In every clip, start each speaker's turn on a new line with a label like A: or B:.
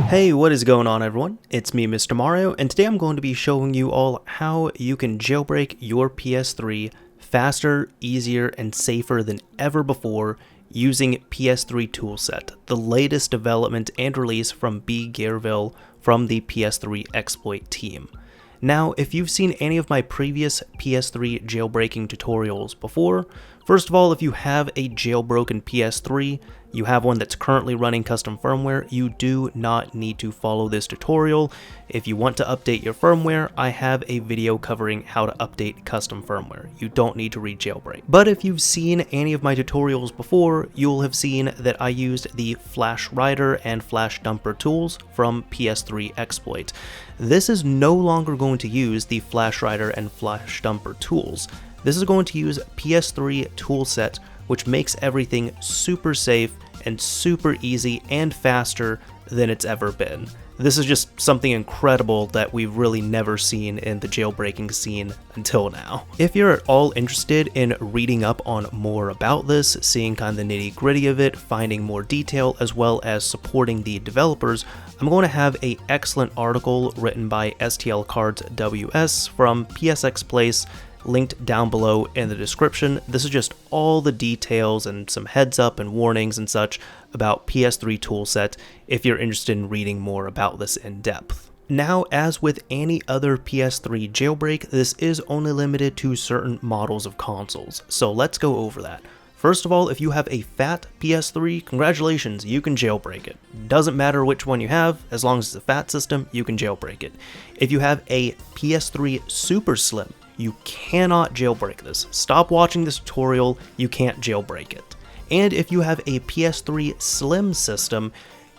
A: Hey, what is going on everyone? It's me, Mr. Mario, and today I'm going to be showing you all how you can jailbreak your PS3 faster, easier, and safer than ever before using PS3 Toolset, the latest development and release from B. Gearville from the PS3 exploit team. Now, if you've seen any of my previous PS3 jailbreaking tutorials before, first of all, if you have a jailbroken PS3, you have one that's currently running custom firmware, you do not need to follow this tutorial. If you want to update your firmware, I have a video covering how to update custom firmware. You don't need to read jailbreak. But if you've seen any of my tutorials before, you'll have seen that I used the flash writer and flash dumper tools from PS3 exploit. This is no longer going to use the flash writer and flash dumper tools. This is going to use PS3 Toolset, which makes everything super safe and super easy and faster than it's ever been. This is just something incredible that we've really never seen in the jailbreaking scene until now. If you're at all interested in reading up on more about this, seeing kind of the nitty-gritty of it, finding more detail, as well as supporting the developers, I'm going to have an excellent article written by STL Cards WS from PSX Place, linked down below in the description. This is just all the details and some heads up and warnings and such about PS3 Toolset if you're interested in reading more about this in depth. Now, as with any other PS3 jailbreak, this is only limited to certain models of consoles, so let's go over that. First of all, if you have a Phat PS3, congratulations, you can jailbreak it. Doesn't matter which one you have, as long as it's a Phat system, you can jailbreak it. If you have a PS3 Super Slim, you cannot jailbreak this. Stop watching this tutorial, you can't jailbreak it. And if you have a PS3 Slim system,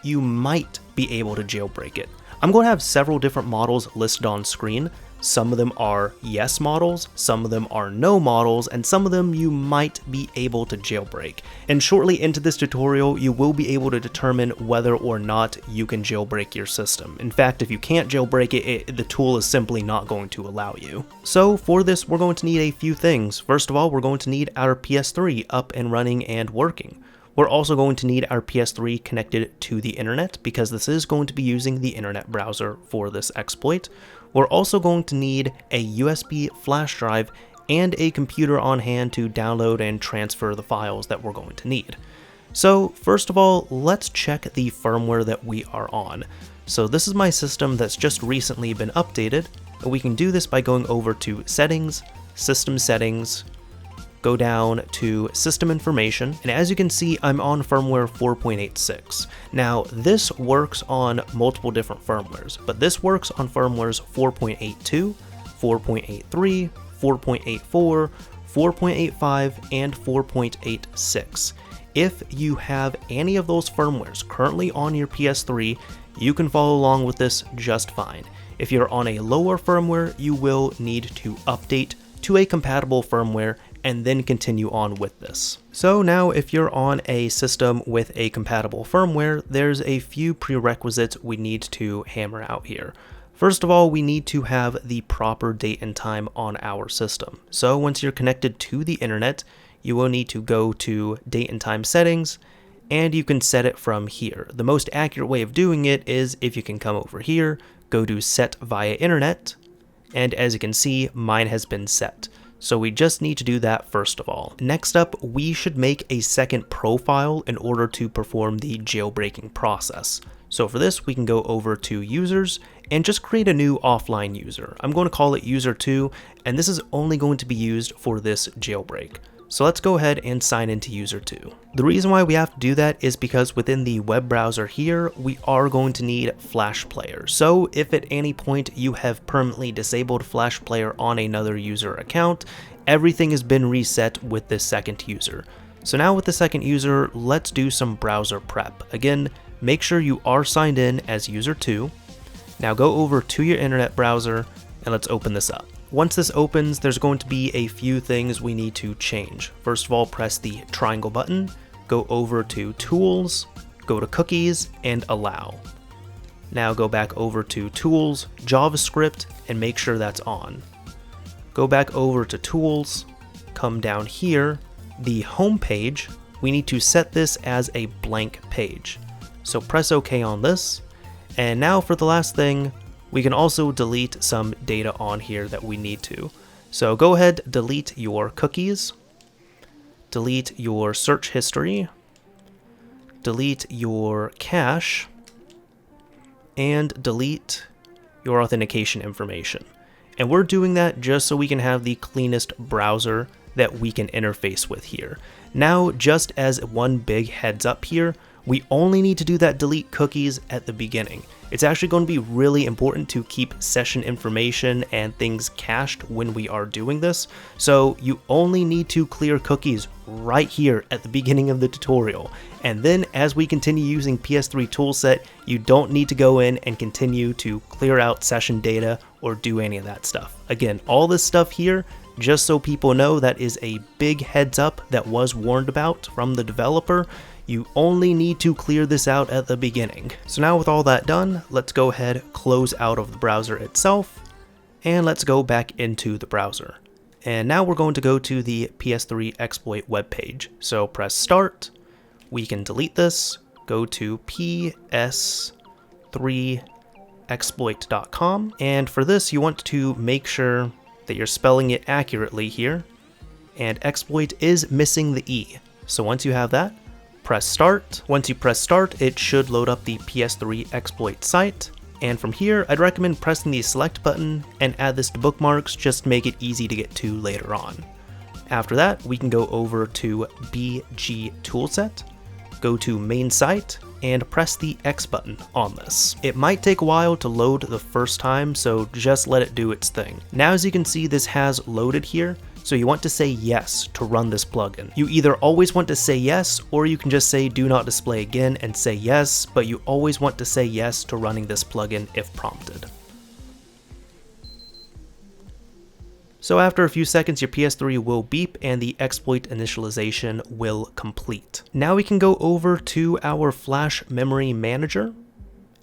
A: you might be able to jailbreak it. I'm going to have several different models listed on screen. Some of them are yes models, some of them are no models, and some of them you might be able to jailbreak. And shortly into this tutorial, you will be able to determine whether or not you can jailbreak your system. In fact, if you can't jailbreak it, the tool is simply not going to allow you. So for this, we're going to need a few things. First of all, we're going to need our PS3 up and running and working. We're also going to need our PS3 connected to the internet because this is going to be using the internet browser for this exploit. We're also going to need a USB flash drive and a computer on hand to download and transfer the files that we're going to need. So first of all, let's check the firmware that we are on. So this is my system that's just recently been updated, and we can do this by going over to Settings, System Settings, go down to System Information, and as you can see, I'm on firmware 4.86. Now, this works on multiple different firmwares, but this works on firmwares 4.82, 4.83, 4.84, 4.85, and 4.86. If you have any of those firmwares currently on your PS3, you can follow along with this just fine. If you're on a lower firmware, you will need to update to a compatible firmware and then continue on with this. So now if you're on a system with a compatible firmware, there's a few prerequisites we need to hammer out here. First of all, we need to have the proper date and time on our system. So once you're connected to the internet, you will need to go to date and time settings, and you can set it from here. The most accurate way of doing it is if you can come over here, go to set via internet, and as you can see, mine has been set. So we just need to do that first of all. Next up, we should make a second profile in order to perform the jailbreaking process. So for this, we can go over to users and just create a new offline user. I'm going to call it user 2, and this is only going to be used for this jailbreak. So let's go ahead and sign into user 2. The reason why we have to do that is because within the web browser here, we are going to need Flash Player. So if at any point you have permanently disabled Flash Player on another user account, everything has been reset with this second user. So now with the second user, let's do some browser prep. Again, make sure you are signed in as user 2. Now go over to your internet browser and let's open this up. Once this opens, there's going to be a few things we need to change. First of all, press the triangle button, go over to Tools, go to Cookies, and Allow. Now go back over to Tools, JavaScript, and make sure that's on. Go back over to Tools, come down here, the home page, we need to set this as a blank page. So press OK on this. And now for the last thing, we can also delete some data on here that we need to. So go ahead, delete your cookies, delete your search history, delete your cache, and delete your authentication information. And we're doing that just so we can have the cleanest browser that we can interface with here. Now, just as one big heads up here, we only need to do that delete cookies at the beginning. It's actually going to be really important to keep session information and things cached when we are doing this. So you only need to clear cookies right here at the beginning of the tutorial. And then as we continue using PS3 Toolset, you don't need to go in and continue to clear out session data or do any of that stuff. Again, all this stuff here, just so people know, that is a big heads up that was warned about from the developer. You only need to clear this out at the beginning. So now with all that done, let's go ahead, close out of the browser itself, and let's go back into the browser. And now we're going to go to the PS3 exploit webpage. So press start, we can delete this, go to ps3exploit.com, and for this you want to make sure that you're spelling it accurately here, and exploit is missing the E. So once you have that, press start. Once you press start, it should load up the PS3 exploit site. And from here, I'd recommend pressing the select button and add this to bookmarks just to make it easy to get to later on. After that, we can go over to BG Toolset, go to main site, and press the X button on this. It might take a while to load the first time, so just let it do its thing. Now as you can see, this has loaded here. So you want to say yes to run this plugin. You either always want to say yes, or you can just say do not display again and say yes, but you always want to say yes to running this plugin if prompted. So after a few seconds, your PS3 will beep and the exploit initialization will complete. Now we can go over to our flash memory manager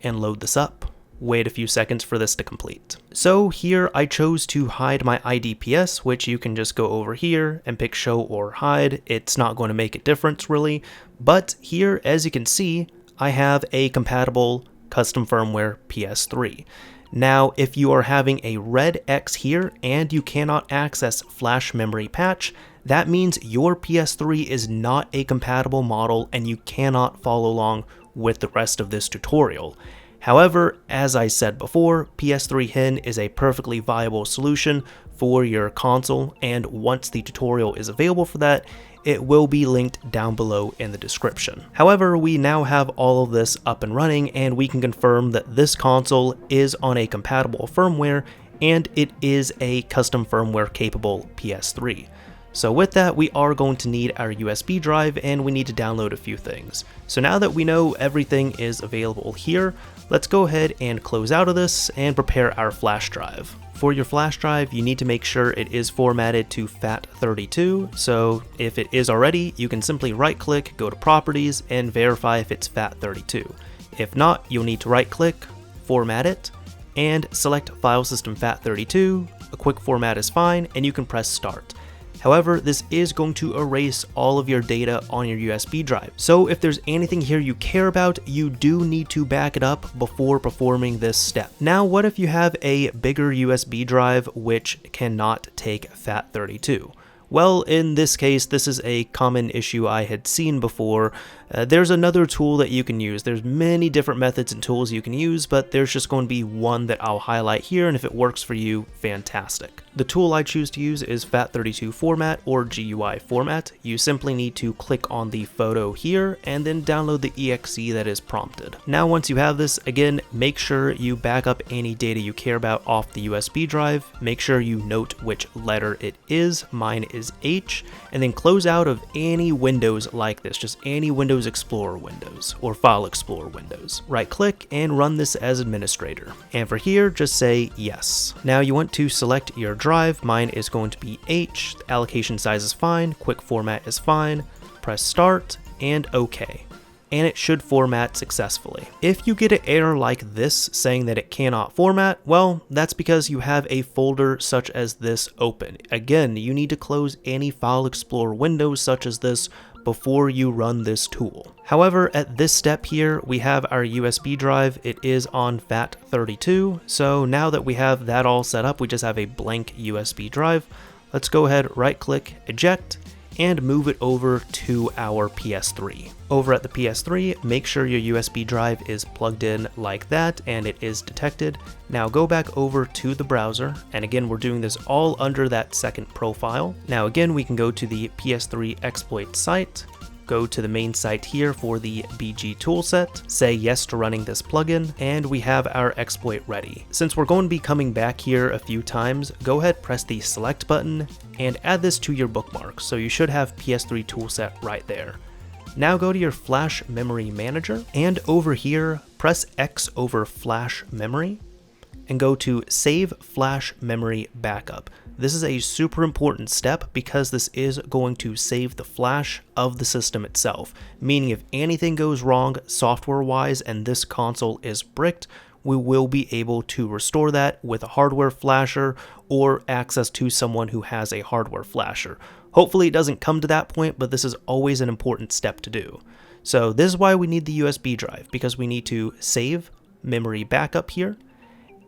A: and load this up. Wait a few seconds for this to complete. So here I chose to hide my IDPS, which you can just go over here and pick show or hide. It's not going to make a difference really, but here as you can see, I have a compatible custom firmware PS3. Now if you are having a red X here and you cannot access flash memory patch, that means your PS3 is not a compatible model and you cannot follow along with the rest of this tutorial. However, as I said before, PS3 Hen is a perfectly viable solution for your console, and once the tutorial is available for that, it will be linked down below in the description. However, we now have all of this up and running, and we can confirm that this console is on a compatible firmware, and it is a custom firmware capable PS3. So with that, we are going to need our USB drive and we need to download a few things. So now that we know everything is available here, let's go ahead and close out of this and prepare our flash drive. For your flash drive, you need to make sure it is formatted to FAT32. So if it is already, you can simply right click, go to properties and verify if it's FAT32. If not, you'll need to right click, format it, and select file system FAT32. A quick format is fine and you can press start. However, this is going to erase all of your data on your USB drive. So if there's anything here you care about, you do need to back it up before performing this step. Now, what if you have a bigger USB drive which cannot take FAT32? Well, in this case, this is a common issue I had seen before. There's another tool that you can use. There's many different methods and tools you can use, but there's just going to be one that I'll highlight here, and if it works for you, fantastic. The tool I choose to use is FAT32 format or GUI format. You simply need to click on the photo here and then download the exe that is prompted. Now once you have this, again, make sure you back up any data you care about off the USB drive. Make sure you note which letter it is. Mine is H, and then close out of any windows like this, just any Windows Explorer windows or File Explorer windows. Right click and run this as administrator. And for here, just say yes. Now you want to select your drive. Mine is going to be H. The allocation size is fine. Quick format is fine. Press start and OK. And it should format successfully. If you get an error like this saying that it cannot format, well, that's because you have a folder such as this open. Again, you need to close any File Explorer windows such as this before you run this tool. However, at this step here, we have our USB drive. It is on FAT32. So now that we have that all set up, we just have a blank USB drive. Let's go ahead, right click, eject, and move it over to our PS3. Over at the PS3, make sure your USB drive is plugged in like that and it is detected. Now go back over to the browser, and again we're doing this all under that second profile. Now again we can go to the PS3 exploit site, go to the main site here for the BG toolset, say yes to running this plugin, and we have our exploit ready. Since we're going to be coming back here a few times, go ahead, press the select button, and add this to your bookmarks, so you should have PS3 Toolset right there. Now go to your flash memory manager, and over here, press X over flash memory, and go to Save Flash Memory Backup. This is a super important step because this is going to save the flash of the system itself, meaning if anything goes wrong software-wise and this console is bricked, we will be able to restore that with a hardware flasher or access to someone who has a hardware flasher. Hopefully it doesn't come to that point, but this is always an important step to do. So this is why we need the USB drive, because we need to save memory backup here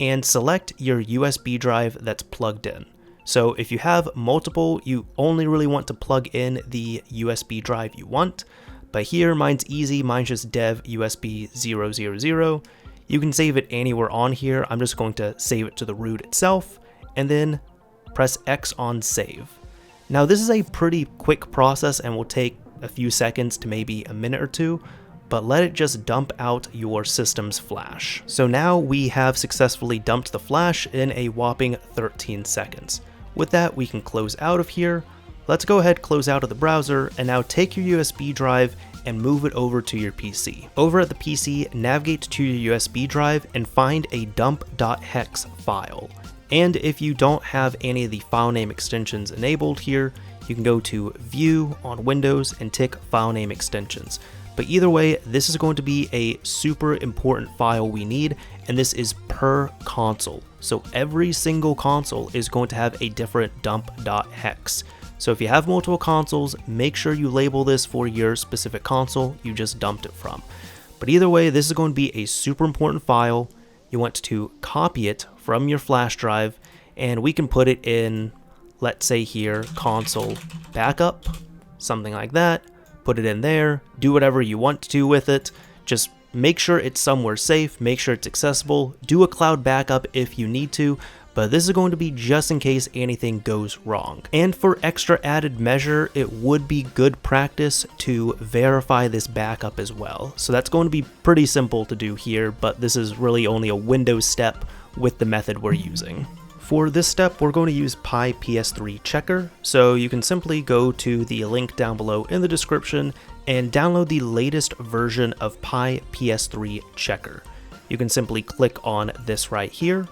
A: and select your USB drive that's plugged in. So if you have multiple, you only really want to plug in the USB drive you want, but here mine's easy, mine's just dev USB 000. You can save it anywhere on here. I'm just going to save it to the root itself, and then press X on save. Now this is a pretty quick process and will take a few seconds to maybe a minute or two, but let it just dump out your system's flash. So now we have successfully dumped the flash in a whopping 13 seconds. With that, we can close out of here. Let's go ahead, close out of the browser, and now take your USB drive and move it over to your PC. Over at the PC, navigate to your USB drive and find a dump.hex file. And if you don't have any of the file name extensions enabled here, you can go to View on Windows and tick File Name Extensions. But either way, this is going to be a super important file we need, and this is per console. So every single console is going to have a different dump.hex. So if you have multiple consoles, make sure you label this for your specific console you just dumped it from. But either way, this is going to be a super important file. You want to copy it from your flash drive, and we can put it in, let's say here, console backup, something like that. Put it in there, do whatever you want to with it. Just make sure it's somewhere safe, make sure it's accessible, do a cloud backup if you need to, but this is going to be just in case anything goes wrong. And for extra added measure, it would be good practice to verify this backup as well. So that's going to be pretty simple to do here, but this is really only a Windows step with the method we're using. For this step, we're going to use Pi PS3 Checker, so you can simply go to the link down below in the description and download the latest version of Pi PS3 Checker. You can simply click on this right here,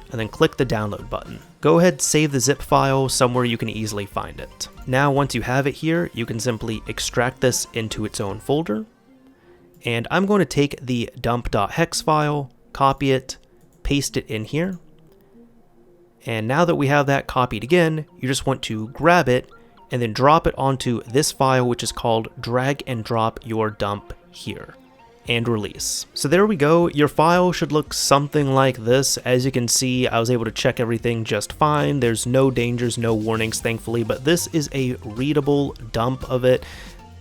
A: and then click the download button. Go ahead, save the zip file somewhere you can easily find it. Now once you have it here, you can simply extract this into its own folder, and I'm going to take the dump.hex file, copy it, paste it in here. And now that we have that copied again, you just want to grab it and then drop it onto this file, which is called drag and drop your dump here, and release. So there we go. Your file should look something like this. As you can see, I was able to check everything just fine. There's no dangers, no warnings, thankfully, but this is a readable dump of it.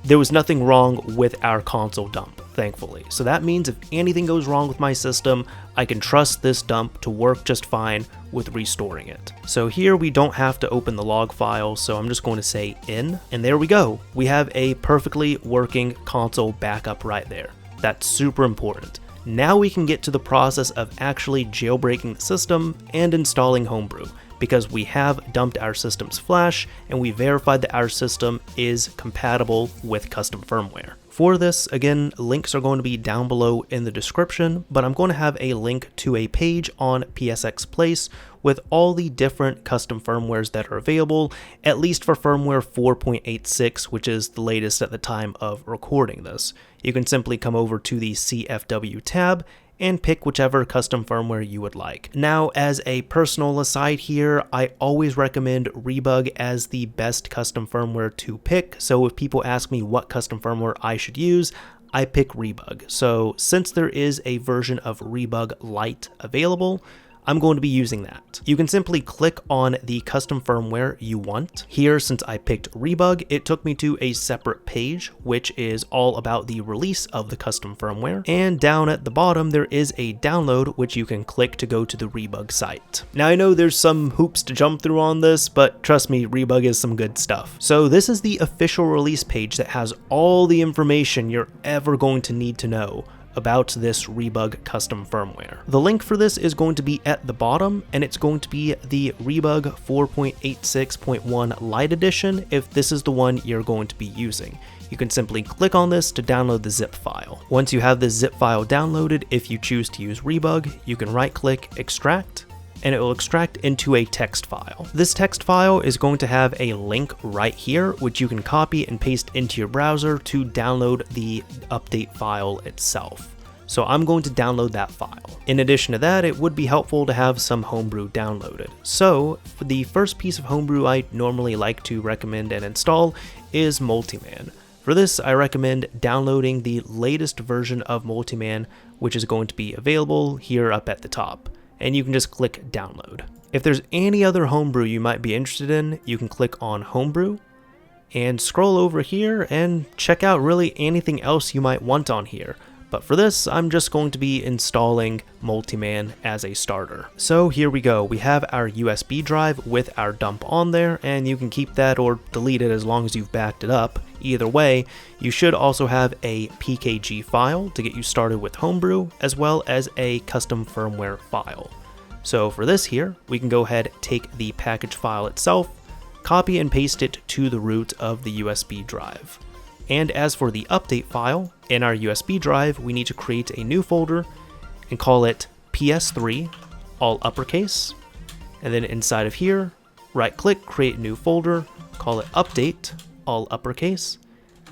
A: There was nothing wrong with our console dump, thankfully. So that means if anything goes wrong with my system, I can trust this dump to work just fine with restoring it. So here we don't have to open the log file, so I'm just going to say in, and there we go. We have a perfectly working console backup right there. That's super important. Now we can get to the process of actually jailbreaking the system and installing Homebrew, because we have dumped our system's flash and we verified that our system is compatible with custom firmware. For this, again, links are going to be down below in the description, but I'm going to have a link to a page on PSX Place with all the different custom firmwares that are available, at least for firmware 4.86, which is the latest at the time of recording this. You can simply come over to the CFW tab and pick whichever custom firmware you would like. Now, as a personal aside here, I always recommend Rebug as the best custom firmware to pick. So if people ask me what custom firmware I should use, I pick Rebug. So since there is a version of Rebug Lite available, I'm going to be using that. You can simply click on the custom firmware you want. Here, since I picked Rebug, it took me to a separate page, which is all about the release of the custom firmware. And down at the bottom, there is a download, which you can click to go to the Rebug site. Now, I know there's some hoops to jump through on this, but trust me, Rebug is some good stuff. So this is the official release page that has all the information you're ever going to need to know about this Rebug custom firmware. The link for this is going to be at the bottom, and it's going to be the Rebug 4.86.1 Lite Edition if this is the one you're going to be using. You can simply click on this to download the zip file. Once you have this zip file downloaded, if you choose to use Rebug, you can right-click Extract, and it will extract into a text file. This text file is going to have a link right here, which you can copy and paste into your browser to download the update file itself. So I'm going to download that file. In addition to that, it would be helpful to have some Homebrew downloaded. So for the first piece of Homebrew I normally like to recommend and install is Multiman. For this, I recommend downloading the latest version of Multiman, which is going to be available here up at the top. And you can just click download. If there's any other Homebrew you might be interested in, you can click on Homebrew and scroll over here and check out really anything else you might want on here. But for this, I'm just going to be installing Multiman as a starter. So here we go. We have our USB drive with our dump on there, and you can keep that or delete it as long as you've backed it up. Either way, you should also have a PKG file to get you started with Homebrew, as well as a custom firmware file. So for this here, we can go ahead, take the package file itself, copy and paste it to the root of the USB drive. And as for the update file, in our USB drive, we need to create a new folder and call it PS3, all uppercase. And then inside of here, right click, create new folder, call it update, all uppercase.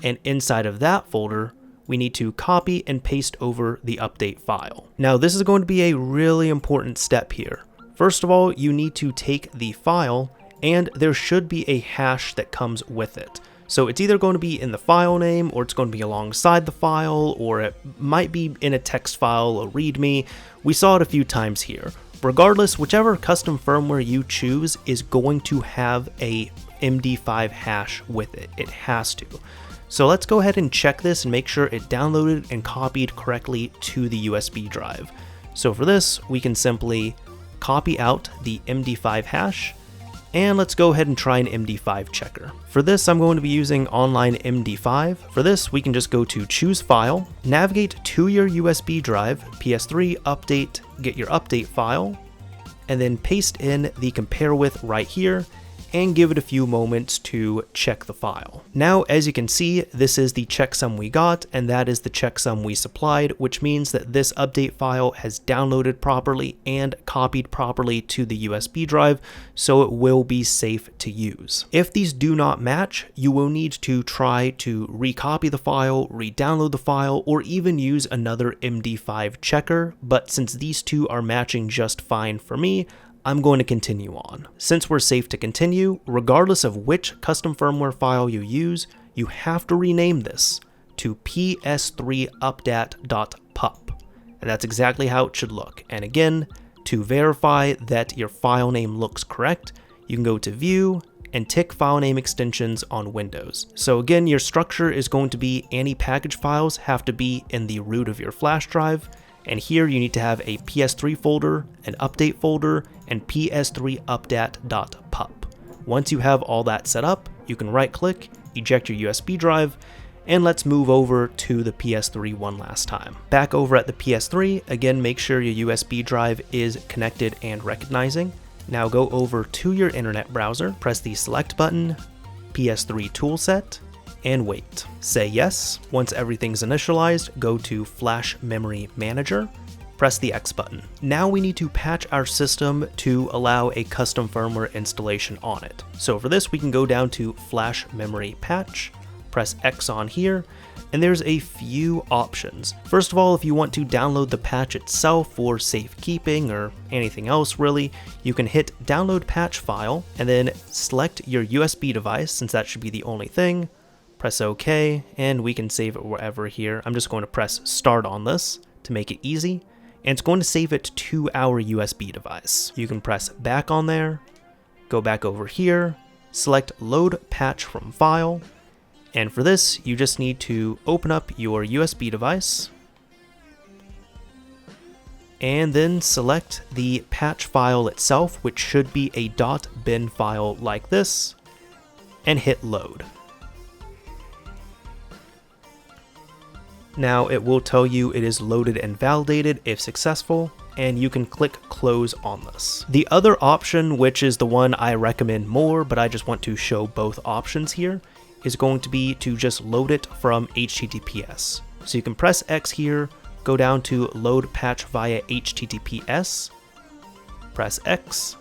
A: And inside of that folder, we need to copy and paste over the update file. Now, this is going to be a really important step here. First of all, you need to take the file, and there should be a hash that comes with it. So it's either going to be in the file name, or it's going to be alongside the file, or it might be in a text file, a README. We saw it a few times here. Regardless, whichever custom firmware you choose is going to have a MD5 hash with it. It has to. So let's go ahead and check this and make sure it downloaded and copied correctly to the USB drive. So for this, we can simply copy out the MD5 hash, and let's go ahead and try an MD5 checker. For this, I'm going to be using online MD5. For this, we can just go to Choose File, navigate to your USB drive, PS3, update, get your update file, and then paste in the compare with right here, and give it a few moments to check the file. Now, as you can see, this is the checksum we got, and that is the checksum we supplied, which means that this update file has downloaded properly and copied properly to the USB drive, so it will be safe to use. If these do not match, you will need to try to recopy the file, re-download the file, or even use another MD5 checker, but since these two are matching just fine for me, I'm going to continue on. Since we're safe to continue, regardless of which custom firmware file you use, you have to rename this to ps3updat.pup. And that's exactly how it should look. And again, to verify that your file name looks correct, you can go to View and tick File Name Extensions on Windows. So again, your structure is going to be any package files have to be in the root of your flash drive. And here you need to have a PS3 folder, an update folder, and ps3updat.pup. Once you have all that set up, you can right click, eject your USB drive, and let's move over to the PS3 one last time. Back over at the PS3, again, make sure your USB drive is connected and recognizing. Now go over to your internet browser, press the select button, PS3 Toolset, and wait. Say yes. Once everything's initialized, go to Flash Memory Manager, press the X button. Now we need to patch our system to allow a custom firmware installation on it. So for this, we can go down to Flash Memory Patch, press X on here, and there's a few options. First of all, if you want to download the patch itself for safekeeping or anything else really, you can hit download patch file and then select your USB device, since that should be the only thing. Press OK, and we can save it wherever here. I'm just going to press start on this to make it easy, and it's going to save it to our USB device. You can press back on there, go back over here, select load patch from file, and for this you just need to open up your USB device and then select the patch file itself, which should be a .bin file like this, and hit load. Now it will tell you it is loaded and validated if successful, and you can click close on this. The other option, which is the one I recommend more, but I just want to show both options here, is going to be to just load it from HTTPS. So you can press X here, go down to load patch via HTTPS, press X,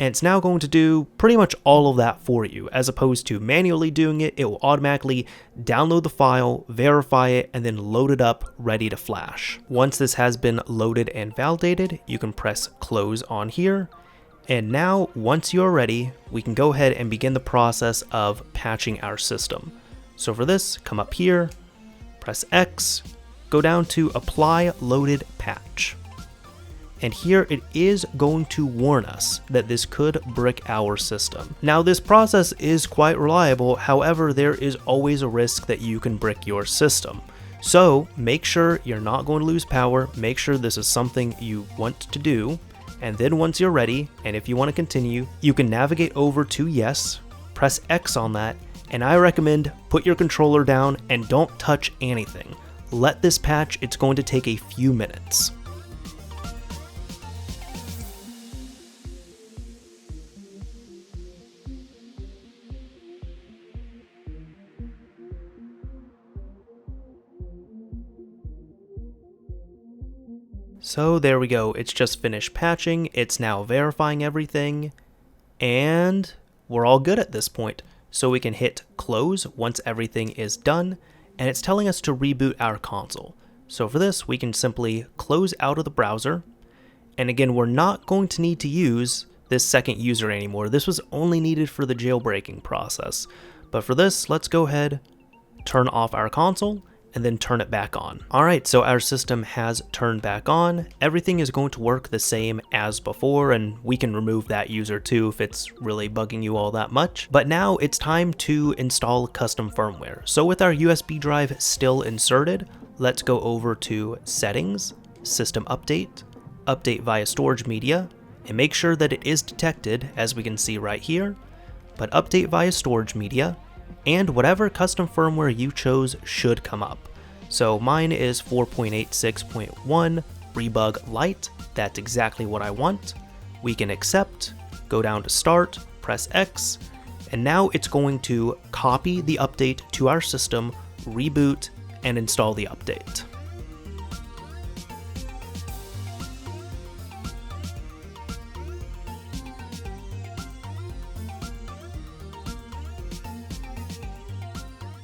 A: and it's now going to do pretty much all of that for you. As opposed to manually doing it, it will automatically download the file, verify it, and then load it up ready to flash. Once this has been loaded and validated, you can press close on here. And now, once you're ready, we can go ahead and begin the process of patching our system. So for this, come up here, press X, go down to apply loaded patch. And here it is going to warn us that this could brick our system. Now this process is quite reliable, however there is always a risk that you can brick your system. So make sure you're not going to lose power, make sure this is something you want to do, and then once you're ready, and if you want to continue, you can navigate over to yes, press X on that, and I recommend put your controller down and don't touch anything. Let this patch, it's going to take a few minutes. So there we go, it's just finished patching, it's now verifying everything, and we're all good at this point. So we can hit close once everything is done, and it's telling us to reboot our console. So for this, we can simply close out of the browser, and again, we're not going to need to use this second user anymore. This was only needed for the jailbreaking process. But for this, let's go ahead, turn off our console, and then turn it back on. Alright, so our system has turned back on. Everything is going to work the same as before, and we can remove that user too if it's really bugging you all that much. But now it's time to install custom firmware. So with our USB drive still inserted, let's go over to Settings, System Update, Update via Storage Media, and make sure that it is detected, as we can see right here, but Update via Storage Media, and whatever custom firmware you chose should come up. So mine is 4.86.1 Rebug Lite. That's exactly what I want. We can accept, go down to Start, press X, and now it's going to copy the update to our system, reboot, and install the update.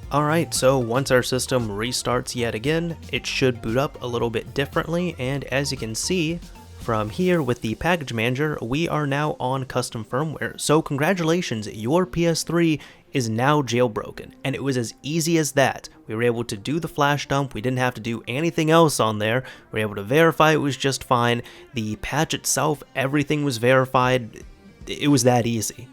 A: Alright, so once our system restarts yet again, it should boot up a little bit differently, and as you can see from here with the package manager, we are now on custom firmware. So congratulations, your PS3 is now jailbroken, and it was as easy as that. We were able to do the flash dump, we didn't have to do anything else on there, we were able to verify it was just fine, the patch itself, everything was verified. It was that easy.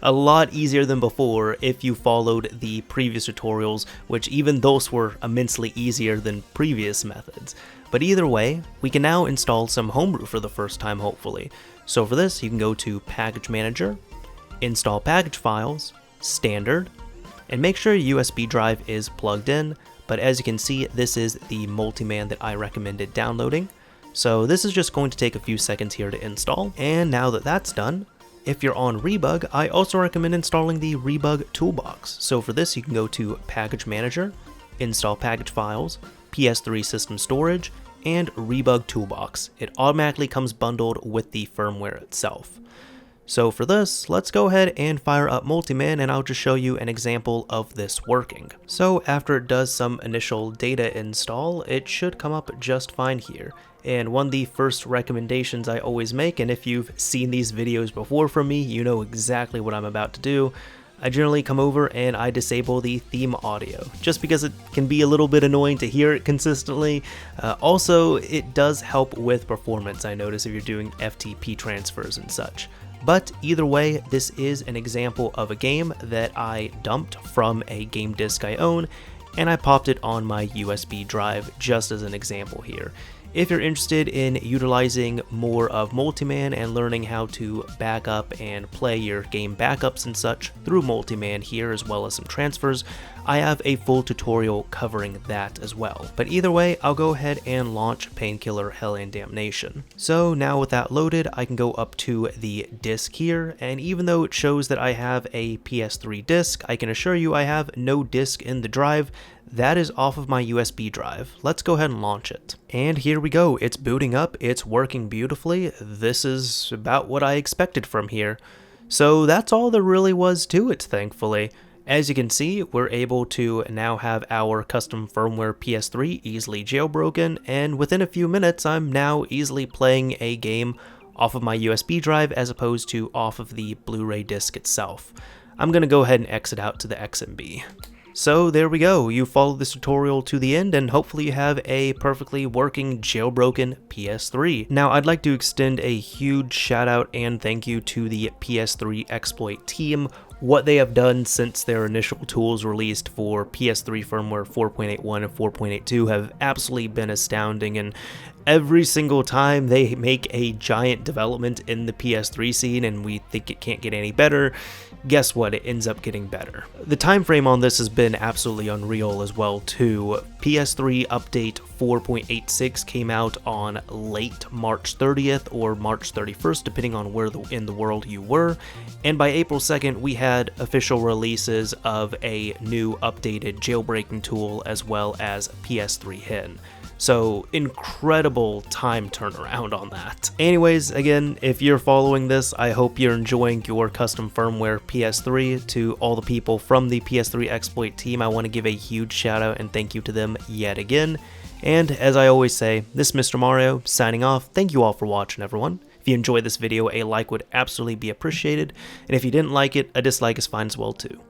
A: A lot easier than before if you followed the previous tutorials, which even those were immensely easier than previous methods. But either way, we can now install some Homebrew for the first time, hopefully. So for this, you can go to Package Manager, Install Package Files, Standard, and make sure your USB drive is plugged in. But as you can see, this is the multi-man that I recommended downloading. So this is just going to take a few seconds here to install. And now that that's done, if you're on Rebug, I also recommend installing the Rebug Toolbox. So for this, you can go to Package Manager, Install Package Files, PS3 System Storage, and Rebug Toolbox. It automatically comes bundled with the firmware itself. So for this, let's go ahead and fire up Multiman and I'll just show you an example of this working. So after it does some initial data install, it should come up just fine here. And one of the first recommendations I always make, and if you've seen these videos before from me, you know exactly what I'm about to do. I generally come over and I disable the theme audio, just because it can be a little bit annoying to hear it consistently. Also, it does help with performance, I notice, if you're doing FTP transfers and such. But either way, this is an example of a game that I dumped from a game disk I own, and I popped it on my USB drive just as an example here. If you're interested in utilizing more of Multiman and learning how to back up and play your game backups and such through Multiman here, as well as some transfers, I have a full tutorial covering that as well. But either way, I'll go ahead and launch Painkiller Hell and Damnation. So now with that loaded, I can go up to the disk here, and even though it shows that I have a PS3 disk, I can assure you I have no disk in the drive. That is off of my USB drive. Let's go ahead and launch it. And here we go, it's booting up, it's working beautifully. This is about what I expected from here. So that's all there really was to it, thankfully. As you can see, we're able to now have our custom firmware PS3 easily jailbroken, and within a few minutes I'm now easily playing a game off of my USB drive as opposed to off of the Blu-ray disc itself. I'm going to go ahead and exit out to the XMB. So there we go, you followed this tutorial to the end and hopefully you have a perfectly working jailbroken PS3. Now I'd like to extend a huge shout out and thank you to the PS3 exploit team. What they have done since their initial tools released for PS3 Firmware 4.81 and 4.82 have absolutely been astounding, and every single time they make a giant development in the PS3 scene and we think it can't get any better, guess what, it ends up getting better. The time frame on this has been absolutely unreal as well too. PS3 update 4.86 came out on late March 30th or March 31st depending on where in the world you were, and by April 2nd we had official releases of a new updated jailbreaking tool as well as PS3 HIN. So incredible time turnaround on that. Anyways, again, if you're following this, I hope you're enjoying your custom firmware PS3. To all the people from the PS3 exploit team, I want to give a huge shout out and thank you to them yet again. And as I always say, this is Mr. Mario signing off. Thank you all for watching, everyone. If you enjoyed this video, a like would absolutely be appreciated. And if you didn't like it, a dislike is fine as well too.